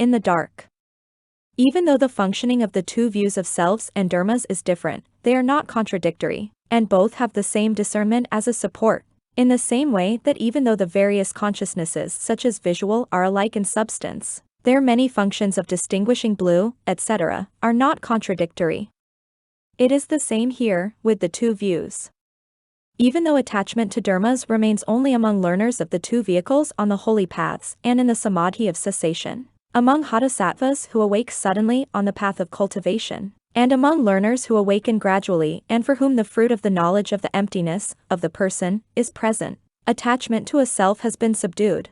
in the dark. Even though the functioning of the two views of selves and dharmas is different, they are not contradictory, and both have the same discernment as a support, in the same way that even though the various consciousnesses such as visual are alike in substance, their many functions of distinguishing blue, etc., are not contradictory. It is the same here, with the two views. Even though attachment to dharmas remains only among learners of the two vehicles on the holy paths and in the samadhi of cessation, among bodhisattvas who awake suddenly on the path of cultivation, and among learners who awaken gradually and for whom the fruit of the knowledge of the emptiness of the person is present, attachment to a self has been subdued.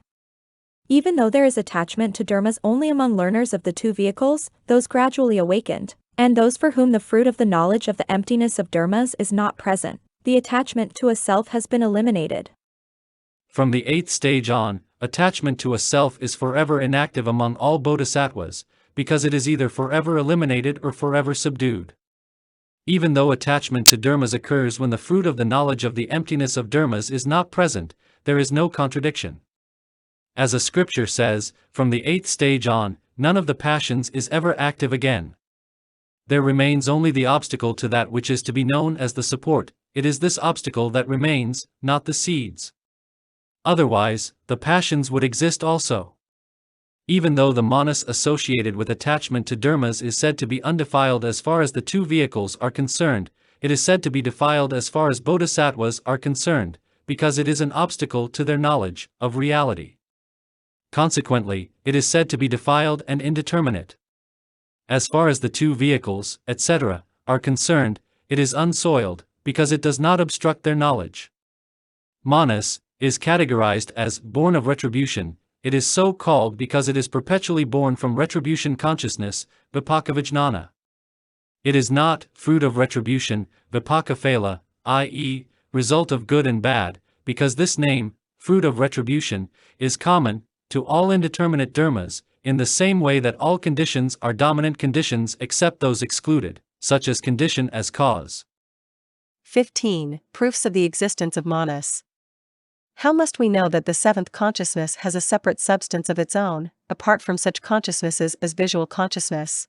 Even though there is attachment to dharmas only among learners of the two vehicles, those gradually awakened, and those for whom the fruit of the knowledge of the emptiness of dharmas is not present, the attachment to a self has been eliminated. From the 8th stage on, attachment to a self is forever inactive among all bodhisattvas, because it is either forever eliminated or forever subdued. Even though attachment to dharmas occurs when the fruit of the knowledge of the emptiness of dharmas is not present, there is no contradiction. As a scripture says, from the 8th stage on, none of the passions is ever active again. There remains only the obstacle to that which is to be known as the support. It is this obstacle that remains, not the seeds. Otherwise, the passions would exist also. Even though the manas associated with attachment to dharmas is said to be undefiled as far as the two vehicles are concerned, it is said to be defiled as far as bodhisattvas are concerned, because it is an obstacle to their knowledge of reality. Consequently, it is said to be defiled and indeterminate. As far as the two vehicles, etc., are concerned, it is unsoiled, because it does not obstruct their knowledge. Manas is categorized as born of retribution. It is so called because it is perpetually born from retribution consciousness, vipaka vijnana. It is not fruit of retribution, vipaka phala, i.e., result of good and bad, because this name, fruit of retribution, is common to all indeterminate dharmas, in the same way that all conditions are dominant conditions except those excluded, such as condition as cause. 15. Proofs of the existence of manas. How must we know that the seventh consciousness has a separate substance of its own, apart from such consciousnesses as visual consciousness?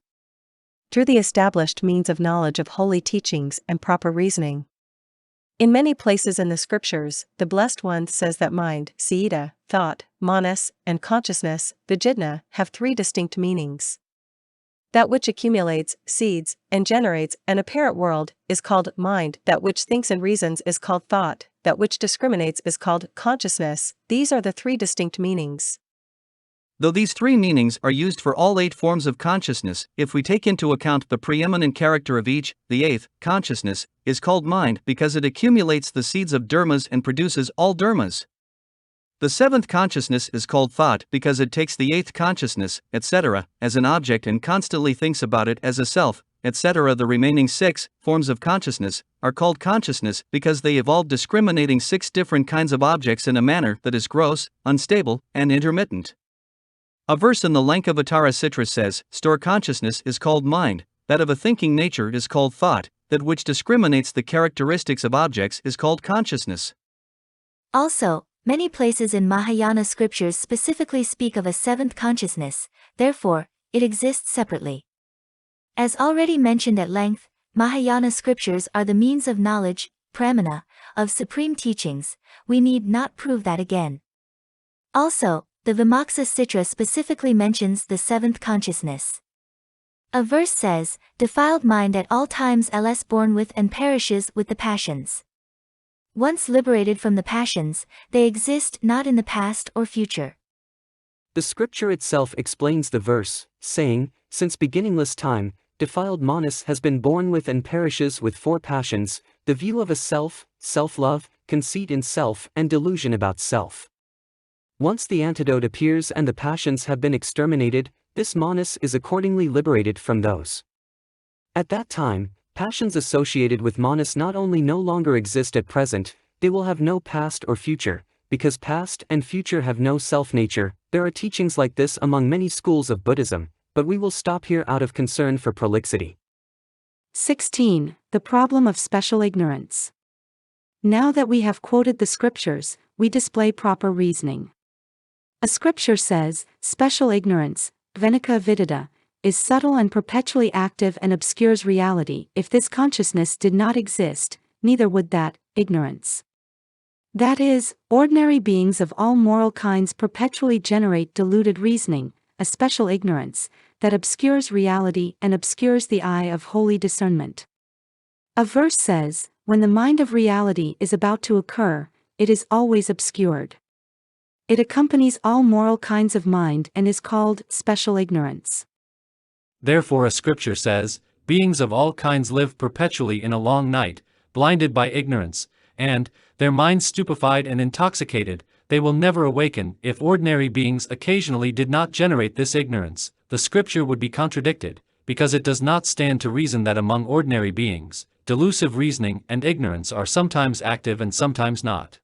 Through the established means of knowledge of holy teachings and proper reasoning. In many places in the scriptures, the Blessed One says that mind, citta, thought, manas, and consciousness, vijnana, have three distinct meanings. That which accumulates, seeds, and generates an apparent world is called mind, that which thinks and reasons is called thought, that which discriminates is called consciousness. These are the three distinct meanings. Though these three meanings are used for all 8 forms of consciousness, if we take into account the preeminent character of each, the 8th, consciousness, is called mind because it accumulates the seeds of dharmas and produces all dharmas. The 7th consciousness is called thought because it takes the 8th consciousness, etc., as an object and constantly thinks about it as a self, etc. The remaining 6 forms of consciousness are called consciousness because they evolve discriminating 6 different kinds of objects in a manner that is gross, unstable, and intermittent. A verse in the Lankavatara Sutras says, store consciousness is called mind, that of a thinking nature is called thought, that which discriminates the characteristics of objects is called consciousness. Also, many places in Mahayana scriptures specifically speak of a seventh consciousness, therefore, it exists separately. As already mentioned at length, Mahayana scriptures are the means of knowledge, pramana, of supreme teachings. We need not prove that again. Also, the Vimoksha Sutra specifically mentions the seventh consciousness. A verse says, defiled mind at all times ls born with and perishes with the passions. Once liberated from the passions, they exist not in the past or future. The scripture itself explains the verse, saying, since beginningless time, defiled manas has been born with and perishes with 4 passions, the view of a self, self-love, conceit in self, and delusion about self. Once the antidote appears and the passions have been exterminated, this manas is accordingly liberated from those. At that time, passions associated with manas not only no longer exist at present, they will have no past or future, because past and future have no self-nature. There are teachings like this among many schools of Buddhism, but we will stop here out of concern for prolixity. 16. The problem of special ignorance. Now that we have quoted the scriptures, we display proper reasoning. A scripture says, special ignorance, Venika Vidita, is subtle and perpetually active and obscures reality. If this consciousness did not exist, neither would that, ignorance. That is, ordinary beings of all moral kinds perpetually generate deluded reasoning, a special ignorance, that obscures reality and obscures the eye of holy discernment. A verse says, when the mind of reality is about to occur, it is always obscured. It accompanies all moral kinds of mind and is called special ignorance. Therefore a scripture says, beings of all kinds live perpetually in a long night, blinded by ignorance, and, their minds stupefied and intoxicated, they will never awaken. If ordinary beings occasionally did not generate this ignorance, the scripture would be contradicted, because it does not stand to reason that among ordinary beings, delusive reasoning and ignorance are sometimes active and sometimes not.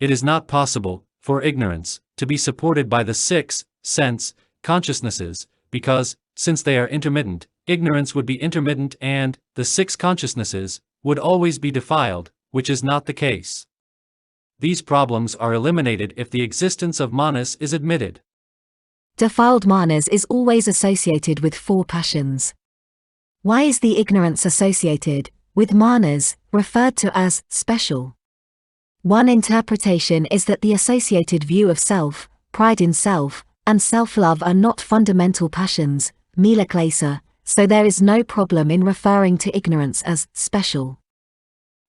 It is not possible, for ignorance, to be supported by the six sense consciousnesses, because, since they are intermittent, ignorance would be intermittent and, the six consciousnesses, would always be defiled, which is not the case. These problems are eliminated if the existence of manas is admitted. Defiled manas is always associated with four passions. Why is the ignorance associated with manas, referred to as special? One interpretation is that the associated view of self, pride in self, and self-love are not fundamental passions, mila klesa, so there is no problem in referring to ignorance as special.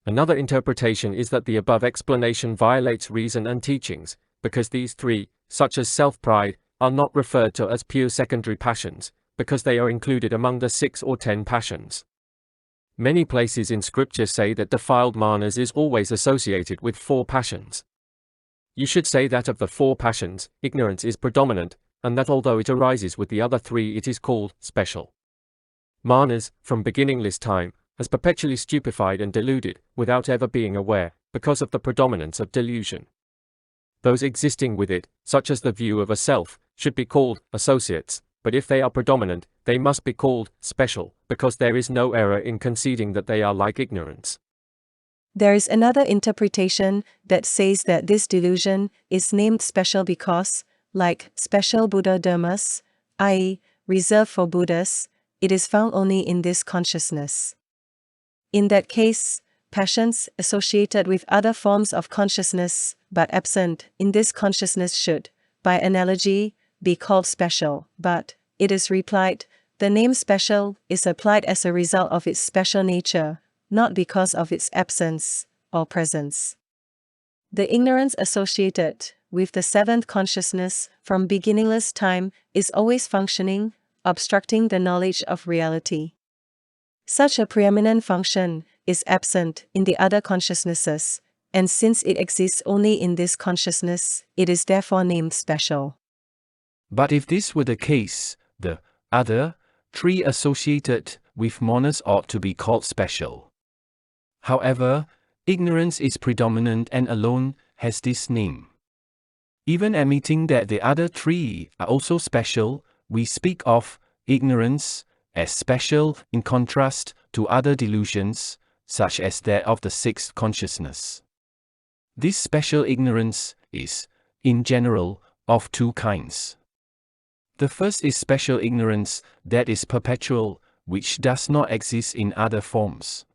Another interpretation is that the above explanation violates reason and teachings, because these three, such as self-pride, are not referred to as pure secondary passions, because they are included among the 6 or 10 passions. Many places in scripture say that defiled manas is always associated with 4 passions. You should say that of the 4 passions, ignorance is predominant, and that although it arises with the other 3 it is called special. Manas, from beginningless time, has perpetually stupefied and deluded, without ever being aware, because of the predominance of delusion. Those existing with it, such as the view of a self, should be called associates, but if they are predominant, they must be called special, because there is no error in conceding that they are like ignorance. There is another interpretation that says that this delusion is named special because, like special Buddha dharmas, i.e., reserved for Buddhas, it is found only in this consciousness. In that case, passions associated with other forms of consciousness but absent in this consciousness should, by analogy, be called special, but, it is replied, the name special is applied as a result of its special nature, not because of its absence or presence. The ignorance associated with the 7th consciousness from beginningless time is always functioning, obstructing the knowledge of reality. Such a preeminent function is absent in the other consciousnesses, and since it exists only in this consciousness, it is therefore named special. But if this were the case, the other 3 associated with manas ought to be called special. However, ignorance is predominant and alone has this name. Even admitting that the other 3 are also special, we speak of ignorance as special in contrast to other delusions, such as that of the 6th consciousness. This special ignorance is, in general, of 2 kinds. The first is special ignorance that is perpetual, which does not exist in other forms.